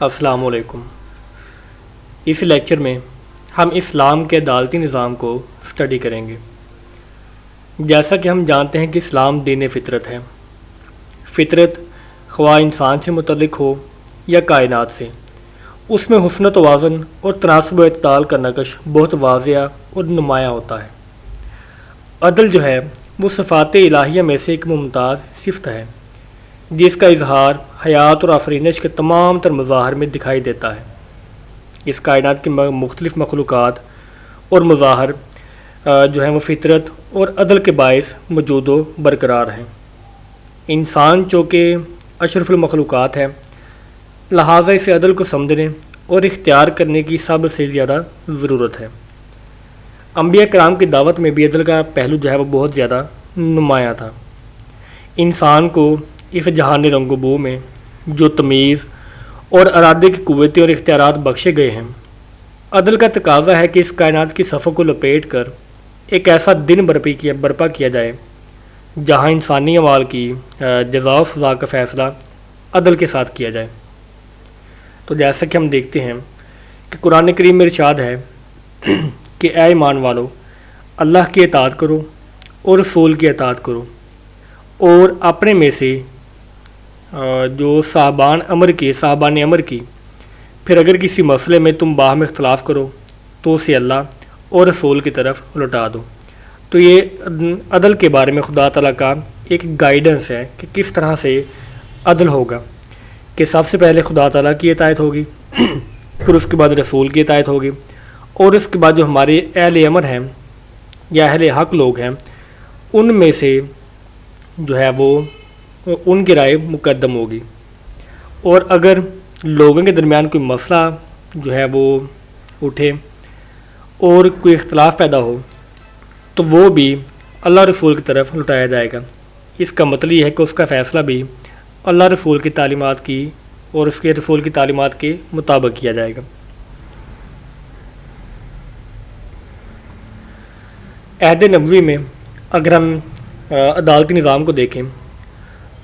السلام علیکم۔ اس لیکچر میں ہم اسلام کے عدالتی نظام کو سٹڈی کریں گے۔ جیسا کہ ہم جانتے ہیں کہ اسلام دین فطرت ہے۔ فطرت خواہ انسان سے متعلق ہو یا کائنات سے، اس میں حسن و توازن اور تناسب و اعتدال کا نقش بہت واضح اور نمایاں ہوتا ہے۔ عدل جو ہے وہ صفات الہیہ میں سے ایک ممتاز صفت ہے، جس کا اظہار حیات اور آفرینش کے تمام تر مظاہر میں دکھائی دیتا ہے۔ اس کائنات کی مختلف مخلوقات اور مظاہر جو ہیں وہ فطرت اور عدل کے باعث موجود و برقرار ہیں۔ انسان چونکہ اشرف المخلوقات ہے، لہٰذا اسے عدل کو سمجھنے اور اختیار کرنے کی سب سے زیادہ ضرورت ہے۔ انبیاء کرام کی دعوت میں بھی عدل کا پہلو جو ہے وہ بہت زیادہ نمایاں تھا۔ انسان کو اس جہان رنگ و بو میں جو تمیز اور ارادے کی قوتیں اور اختیارات بخشے گئے ہیں، عدل کا تقاضا ہے کہ اس کائنات کی صفوں کو لپیٹ کر ایک ایسا دن برپا کیا جائے جہاں انسانی اعمال کی جزا و سزا کا فیصلہ عدل کے ساتھ کیا جائے۔ تو جیسا کہ ہم دیکھتے ہیں کہ قرآن کریم میں ارشاد ہے کہ اے ایمان والو، اللہ کی اطاعت کرو اور رسول کی اطاعت کرو، اور اپنے میں سے جو صاحبان امر کی پھر اگر کسی مسئلے میں تم باہم اختلاف کرو تو اسے اللہ اور رسول کی طرف لوٹا دو۔ تو یہ عدل کے بارے میں خدا تعالیٰ کا ایک گائیڈنس ہے کہ کس طرح سے عدل ہوگا، کہ سب سے پہلے خدا تعالیٰ کی اطاعت ہوگی، پھر اس کے بعد رسول کی اطاعت ہوگی، اور اس کے بعد جو ہمارے اہل امر ہیں یا اہل حق لوگ ہیں، ان میں سے جو ہے وہ ان کی رائے مقدم ہوگی۔ اور اگر لوگوں کے درمیان کوئی مسئلہ جو ہے وہ اٹھے اور کوئی اختلاف پیدا ہو تو وہ بھی اللہ رسول کی طرف لٹایا جائے گا۔ اس کا مطلب یہ ہے کہ اس کا فیصلہ بھی اللہ رسول کی تعلیمات کی اور اس کے رسول کی تعلیمات کے مطابق کیا جائے گا۔ عہد نبوی میں اگر ہم عدالتی نظام کو دیکھیں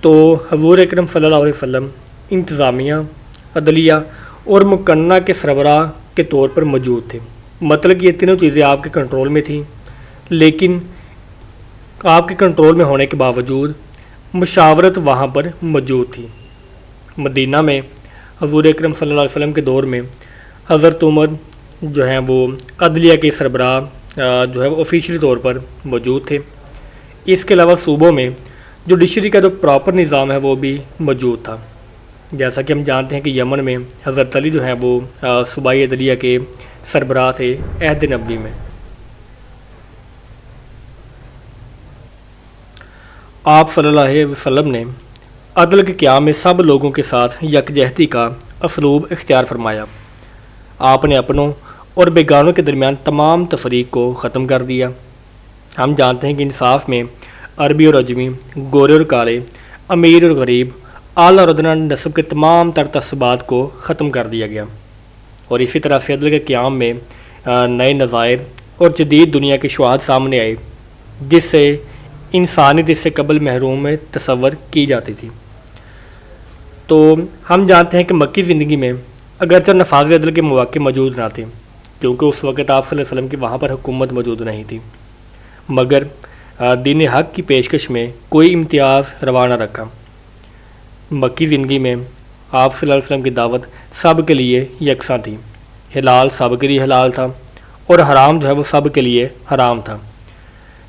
تو حضور اکرم صلی اللہ علیہ وسلم انتظامیہ، عدلیہ اور مقننہ کے سربراہ کے طور پر موجود تھے۔ مطلب کہ یہ تینوں چیزیں آپ کے کنٹرول میں تھیں، لیکن آپ کے کنٹرول میں ہونے کے باوجود مشاورت وہاں پر موجود تھی۔ مدینہ میں حضور اکرم صلی اللہ علیہ وسلم کے دور میں حضرت عمر جو ہیں وہ عدلیہ کے سربراہ جو ہے وہ آفیشلی طور پر موجود تھے۔ اس کے علاوہ صوبوں میں جوڈیشری کا جو پراپر نظام ہے وہ بھی موجود تھا۔ جیسا کہ ہم جانتے ہیں کہ یمن میں حضرت علی جو ہیں وہ صوبائی عدلیہ کے سربراہ تھے عہد نبوی میں۔ آپ صلی اللہ علیہ وسلم نے عدل کے قیام میں سب لوگوں کے ساتھ یکجہتی کا اسلوب اختیار فرمایا۔ آپ نے اپنوں اور بیگانوں کے درمیان تمام تفریق کو ختم کر دیا۔ ہم جانتے ہیں کہ انصاف میں عربی اور عجمی، گورے اور کالے، امیر اور غریب، اعلیٰ اور ادنیٰ نسب کے تمام تر تعصبات کو ختم کر دیا گیا، اور اسی طرح سے عدل کے قیام میں نئے نظائر اور جدید دنیا کے شواہد سامنے آئے جس سے انسانیت اس سے قبل محروم میں تصور کی جاتی تھی۔ تو ہم جانتے ہیں کہ مکی زندگی میں اگرچہ نفاذ عدل کے مواقع موجود نہ تھے، کیونکہ اس وقت آپ صلی اللہ علیہ وسلم کی وہاں پر حکومت موجود نہیں تھی، مگر دین حق کی پیشکش میں کوئی امتیاز روا نہ رکھا۔ مکی زندگی میں آپ صلی اللہ علیہ وسلم کی دعوت سب کے لیے یکساں تھی۔ حلال سب کے لیے حلال تھا اور حرام جو ہے وہ سب کے لیے حرام تھا۔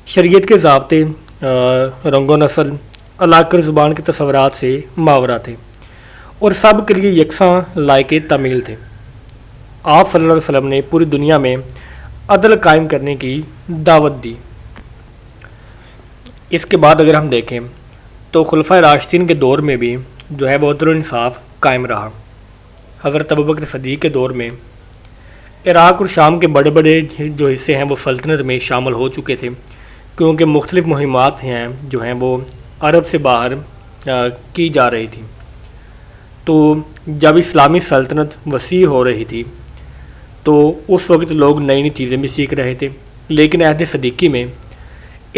شریعت کے ضابطے رنگ و نسل، علاقہ اور زبان کے تصورات سے ماورا تھے اور سب کے لیے یکساں لائق تعمیل تھے۔ آپ صلی اللہ علیہ وسلم نے پوری دنیا میں عدل قائم کرنے کی دعوت دی۔ اس کے بعد اگر ہم دیکھیں تو خلفائے راشدین کے دور میں بھی جو ہے وہ عدل و انصاف قائم رہا۔ حضرت ابوبکر صدیق کے دور میں عراق اور شام کے بڑے بڑے جو حصے ہیں وہ سلطنت میں شامل ہو چکے تھے، کیونکہ مختلف مہمات ہیں جو ہیں وہ عرب سے باہر کی جا رہی تھی۔ تو جب اسلامی سلطنت وسیع ہو رہی تھی تو اس وقت لوگ نئی نئی چیزیں بھی سیکھ رہے تھے، لیکن عہد صدیقی میں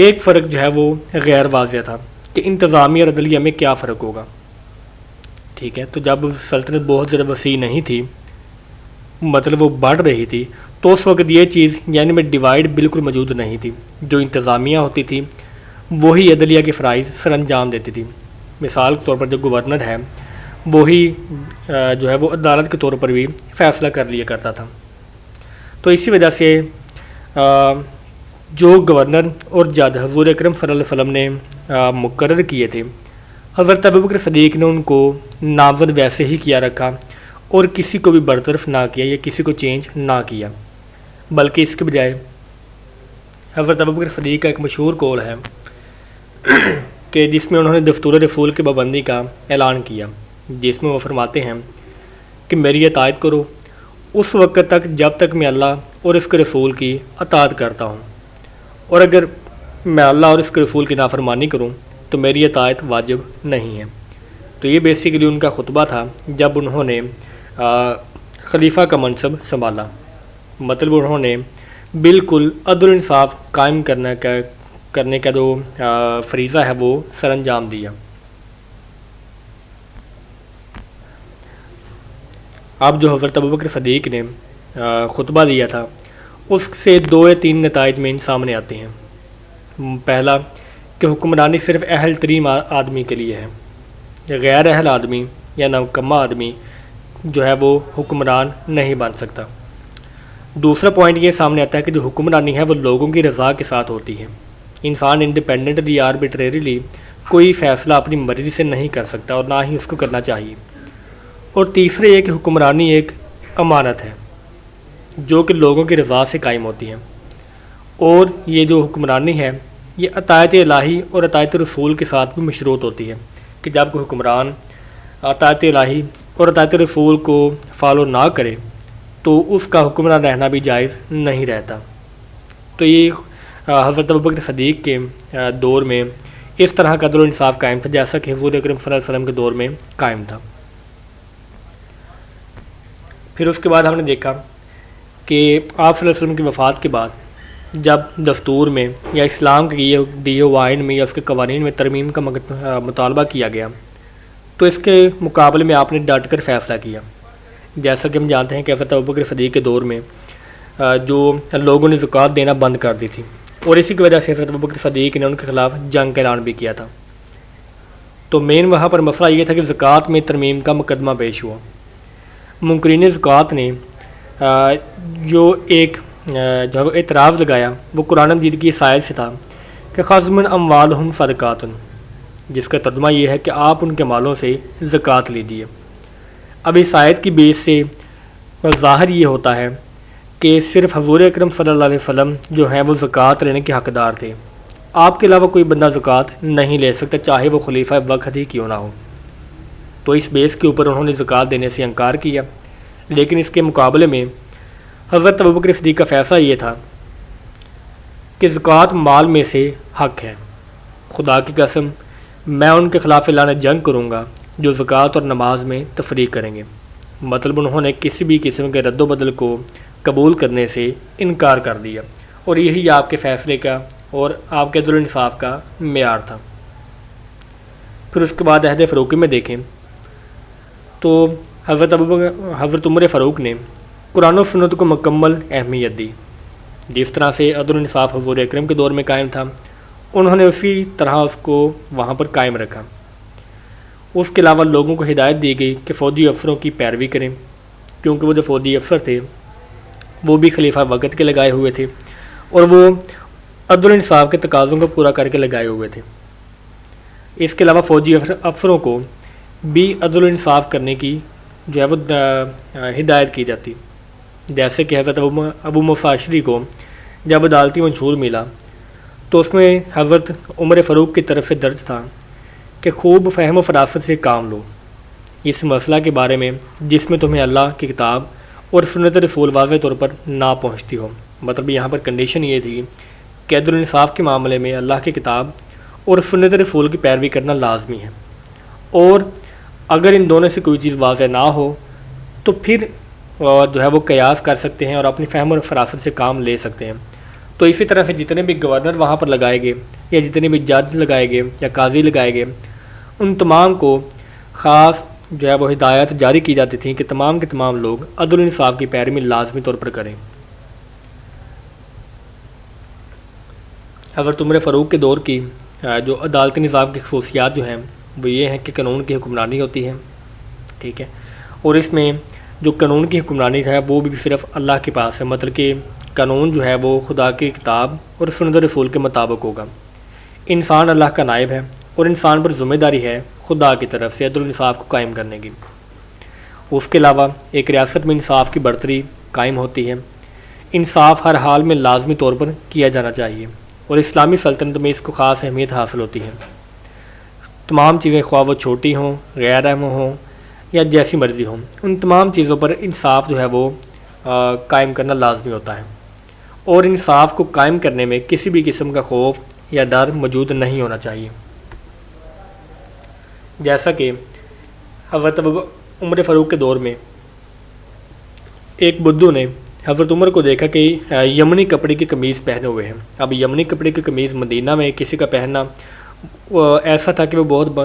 ایک فرق جو ہے وہ غیر واضح تھا کہ انتظامی اور عدلیہ میں کیا فرق ہوگا۔ ٹھیک ٹھیک ہے، تو جب سلطنت بہت زیادہ وسیع نہیں تھی، مطلب وہ بڑھ رہی تھی، تو اس وقت یہ چیز یعنی میں ڈیوائڈ بالکل موجود نہیں تھی. جو انتظامیہ ہوتی تھی وہی عدلیہ کے فرائض سر انجام دیتی تھی. مثال کے طور پر جو گورنر ہے وہی جو ہے وہ عدالت کے طور پر بھی فیصلہ کر لیا کرتا تھا. تو اسی وجہ سے جو گورنر اور جج حضور اکرم صلی اللہ علیہ وسلم نے مقرر کیے تھے، حضرت ابوبکر صدیق نے ان کو نامزد ویسے ہی کیا رکھا اور کسی کو بھی برطرف نہ کیا یا کسی کو چینج نہ کیا، بلکہ اس کے بجائے حضرت ابوبکر صدیق کا ایک مشہور قول ہے کہ جس میں انہوں نے دستور رسول کی پابندی کا اعلان کیا، جس میں وہ فرماتے ہیں کہ میری اطاعت کرو اس وقت تک جب تک میں اللہ اور اس کے رسول کی اطاعت کرتا ہوں، اور اگر میں اللہ اور اس کے رسول کی نافرمانی کروں تو میری اطاعت واجب نہیں ہے. تو یہ بیسیکلی ان کا خطبہ تھا جب انہوں نے خلیفہ کا منصب سنبھالا. مطلب انہوں نے بالکل عدل و انصاف قائم کرنے کا جو فریضہ ہے وہ سر انجام دیا. اب جو حضرت ابوبکر صدیق نے خطبہ دیا تھا اس سے 2 یا 3 نتائج میں سامنے آتے ہیں. پہلا کہ حکمرانی صرف اہل ترین آدمی کے لیے ہے، غیر اہل آدمی یا ناکمہ آدمی جو ہے وہ حکمران نہیں بن سکتا. دوسرا پوائنٹ یہ سامنے آتا ہے کہ جو حکمرانی ہے وہ لوگوں کی رضا کے ساتھ ہوتی ہے. انسان انڈیپینڈنٹلی آربیٹریریلی کوئی فیصلہ اپنی مرضی سے نہیں کر سکتا اور نہ ہی اس کو کرنا چاہیے. اور تیسرے یہ کہ حکمرانی ایک امانت ہے جو کہ لوگوں کی رضا سے قائم ہوتی ہے، اور یہ جو حکمرانی ہے یہ اطاعت الہی اور اطاعت رسول کے ساتھ بھی مشروط ہوتی ہے کہ جب کوئی حکمران اطاعت الہی اور اطاعت رسول کو فالو نہ کرے تو اس کا حکمران رہنا بھی جائز نہیں رہتا. تو یہ حضرت ابوبکر صدیق کے دور میں اس طرح کا عدل و انصاف قائم تھا جیسا کہ حضور اکرم صلی اللہ علیہ وسلم کے دور میں قائم تھا. پھر اس کے بعد ہم نے دیکھا کہ آپ صلی اللہ علیہ وسلم کی وفات کے بعد جب دستور میں یا اسلام کے دیے ہوئے آئین میں یا اس کے قوانین میں ترمیم کا مطالبہ کیا گیا تو اس کے مقابلے میں آپ نے ڈٹ کر فیصلہ کیا. جیسا کہ ہم جانتے ہیں کہ حضرت ابوبکر صدیق کے دور میں جو لوگوں نے زکوٰۃ دینا بند کر دی تھی، اور اسی کی وجہ سے حضرت ابوبکر صدیق نے ان کے خلاف جنگ کا اعلان بھی کیا تھا. تو مین وہاں پر مسئلہ یہ تھا کہ زکوٰۃ میں ترمیم کا مقدمہ پیش ہوا. منکرین زکوٰۃ نے جو اعتراض لگایا وہ قرآن مجید کی آیت سے تھا کہ خذ من اموالہم صدقات، جس کا ترجمہ یہ ہے کہ آپ ان کے مالوں سے زکوٰۃ لیجیے. اب اس آیت کی بیس سے ظاہر یہ ہوتا ہے کہ صرف حضور اکرم صلی اللہ علیہ وسلم جو ہیں وہ زکوٰۃ لینے کے حقدار تھے. آپ کے علاوہ کوئی بندہ زکوٰۃ نہیں لے سکتا چاہے وہ خلیفہ وقت ہی کیوں نہ ہو. تو اس بیس کے اوپر انہوں نے زکوٰۃ دینے سے انکار کیا. لیکن اس کے مقابلے میں حضرت ابوبکر صدیق کا فیصلہ یہ تھا کہ زکوٰۃ مال میں سے حق ہے. خدا کی قسم میں ان کے خلاف اعلان جنگ کروں گا جو زکوٰۃ اور نماز میں تفریق کریں گے. مطلب انہوں نے کسی بھی قسم کے رد و بدل کو قبول کرنے سے انکار کر دیا، اور یہی آپ کے فیصلے کا اور آپ کے عدل و انصاف کا معیار تھا. پھر اس کے بعد عہد فاروقی میں دیکھیں تو حضرت عمر فاروق نے قرآن و سنت کو مکمل اہمیت دی. جس طرح سے عدل و انصاف حضور اکرم کے دور میں قائم تھا انہوں نے اسی طرح اس کو وہاں پر قائم رکھا. اس کے علاوہ لوگوں کو ہدایت دی گئی کہ فوجی افسروں کی پیروی کریں، کیونکہ وہ جو فوجی افسر تھے وہ بھی خلیفہ وقت کے لگائے ہوئے تھے اور وہ عدل و انصاف کے تقاضوں کو پورا کر کے لگائے ہوئے تھے. اس کے علاوہ فوجی افسروں کو بھی عدل و انصاف کرنے کی جو ہے وہ ہدایت کی جاتی. جیسے کہ حضرت ابو موسیٰ اشعری کو جب عدالتی منشور ملا تو اس میں حضرت عمر فاروق کی طرف سے درج تھا کہ خوب فہم و فراست سے کام لو اس مسئلہ کے بارے میں جس میں تمہیں اللہ کی کتاب اور سنت رسول واضح طور پر نہ پہنچتی ہو. مطلب یہاں پر کنڈیشن یہ تھی کہ عدل و انصاف کے معاملے میں اللہ کی کتاب اور سنت رسول کی پیروی کرنا لازمی ہے، اور اگر ان دونوں سے کوئی چیز واضح نہ ہو تو پھر جو ہے وہ قیاس کر سکتے ہیں اور اپنی فہم اور فراست سے کام لے سکتے ہیں. تو اسی طرح سے جتنے بھی گورنر وہاں پر لگائے گئے یا جتنے بھی جج لگائے گئے یا قاضی لگائے گئے ان تمام کو خاص جو ہے وہ ہدایات جاری کی جاتی تھیں کہ تمام کے تمام لوگ عدل و انصاف کی پیروی لازمی طور پر کریں۔ حضرت عمر فاروق کے دور کی جو عدالتی نظام کی خصوصیات جو ہیں وہ یہ ہیں کہ قانون کی حکمرانی ہوتی ہے، ٹھیک ہے، اور اس میں جو قانون کی حکمرانی ہے وہ بھی صرف اللہ کے پاس ہے، مطلب کہ قانون جو ہے وہ خدا کی کتاب اور سنت رسول کے مطابق ہوگا۔ انسان اللہ کا نائب ہے اور انسان پر ذمہ داری ہے خدا کی طرف سے عدل و انصاف کو قائم کرنے کی۔ اس کے علاوہ ایک ریاست میں انصاف کی برتری قائم ہوتی ہے۔ انصاف ہر حال میں لازمی طور پر کیا جانا چاہیے اور اسلامی سلطنت میں اس کو خاص اہمیت حاصل ہوتی ہے۔ تمام چیزیں خواہ وہ چھوٹی ہوں، غیر اہم ہوں یا جیسی مرضی ہوں، ان تمام چیزوں پر انصاف جو ہے وہ قائم کرنا لازمی ہوتا ہے، اور انصاف کو قائم کرنے میں کسی بھی قسم کا خوف یا ڈر موجود نہیں ہونا چاہیے۔ جیسا کہ حضرت عمر فاروق کے دور میں ایک بدھو نے حضرت عمر کو دیکھا کہ یمنی کپڑے کی قمیض پہنے ہوئے ہیں۔ اب یمنی کپڑے کی قمیض مدینہ میں کسی کا پہننا ایسا تھا کہ وہ بہت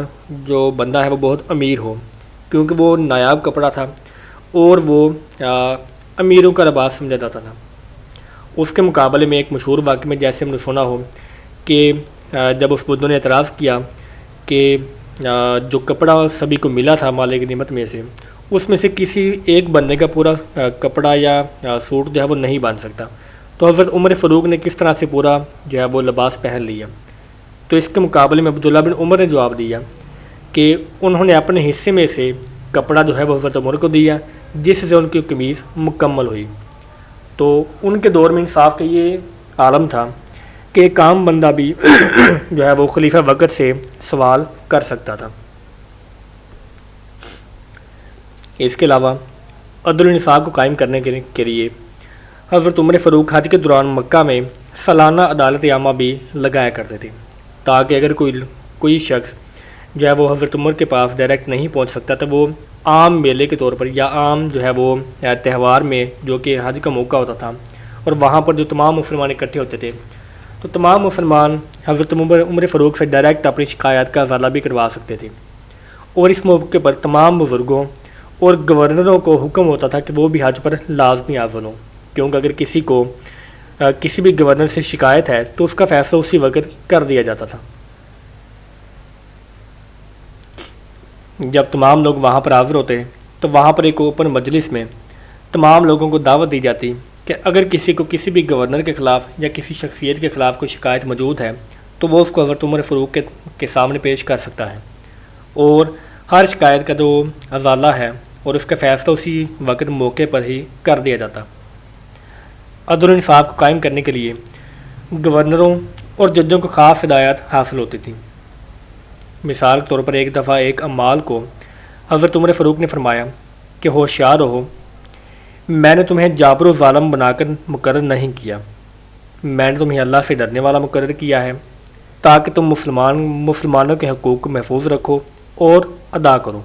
جو بندہ ہے وہ بہت امیر ہو، کیونکہ وہ نایاب کپڑا تھا اور وہ امیروں کا لباس سمجھا جاتا تھا۔ اس کے مقابلے میں ایک مشہور واقعے میں جیسے ہم نے سنا ہو کہ جب اس بدھو نے اعتراض کیا کہ جو کپڑا سبھی کو ملا تھا مالک نعمت میں سے، اس میں سے کسی ایک بندے کا پورا کپڑا یا سوٹ جو ہے وہ نہیں باندھ سکتا، تو حضرت عمر فاروق نے کس طرح سے پورا جو ہے وہ لباس پہن لیا۔ تو اس کے مقابلے میں عبداللہ بن عمر نے جواب دیا کہ انہوں نے اپنے حصے میں سے کپڑا جو ہے وہ حضرت عمر کو دیا، جس سے ان کی قمیض مکمل ہوئی۔ تو ان کے دور میں انصاف کا یہ عالم تھا کہ ایک عام بندہ بھی جو ہے وہ خلیفہ وقت سے سوال کر سکتا تھا۔ اس کے علاوہ عدل و انصاف کو قائم کرنے کے لیے حضرت عمر فاروق حج کے دوران مکہ میں سالانہ عدالت عامہ بھی لگایا کرتے تھے، تاکہ اگر کوئی شخص جو ہے وہ حضرت عمر کے پاس ڈائریکٹ نہیں پہنچ سکتا تو وہ عام میلے کے طور پر یا عام جو ہے وہ تہوار میں جو کہ حج کا موقع ہوتا تھا، اور وہاں پر جو تمام مسلمان اکٹھے ہوتے تھے، تو تمام مسلمان حضرت عمر فاروق سے ڈائریکٹ اپنی شکایت کا ازالہ بھی کروا سکتے تھے۔ اور اس موقع پر تمام بزرگوں اور گورنروں کو حکم ہوتا تھا کہ وہ بھی حج پر لازمی حاضر ہوں، کیونکہ اگر کسی کو کسی بھی گورنر سے شکایت ہے تو اس کا فیصلہ اسی وقت کر دیا جاتا تھا۔ جب تمام لوگ وہاں پر حاضر ہوتے تو وہاں پر ایک اوپن مجلس میں تمام لوگوں کو دعوت دی جاتی کہ اگر کسی کو کسی بھی گورنر کے خلاف یا کسی شخصیت کے خلاف کوئی شکایت موجود ہے تو وہ اس کو حضرت عمر فاروق کے سامنے پیش کر سکتا ہے، اور ہر شکایت کا جو ازالہ ہے اور اس کا فیصلہ اسی وقت موقع پر ہی کر دیا جاتا۔ عدل و انصاف کو قائم کرنے کے لیے گورنروں اور ججوں کو خاص ہدایات حاصل ہوتی تھیں۔ مثال کے طور پر ایک دفعہ ایک عمال کو حضرت عمر فاروق نے فرمایا کہ ہوشیار رہو، میں نے تمہیں جابر و ظالم بنا کر مقرر نہیں کیا، میں نے تمہیں اللہ سے ڈرنے والا مقرر کیا ہے تاکہ تم مسلمانوں کے حقوق کو محفوظ رکھو اور ادا کرو۔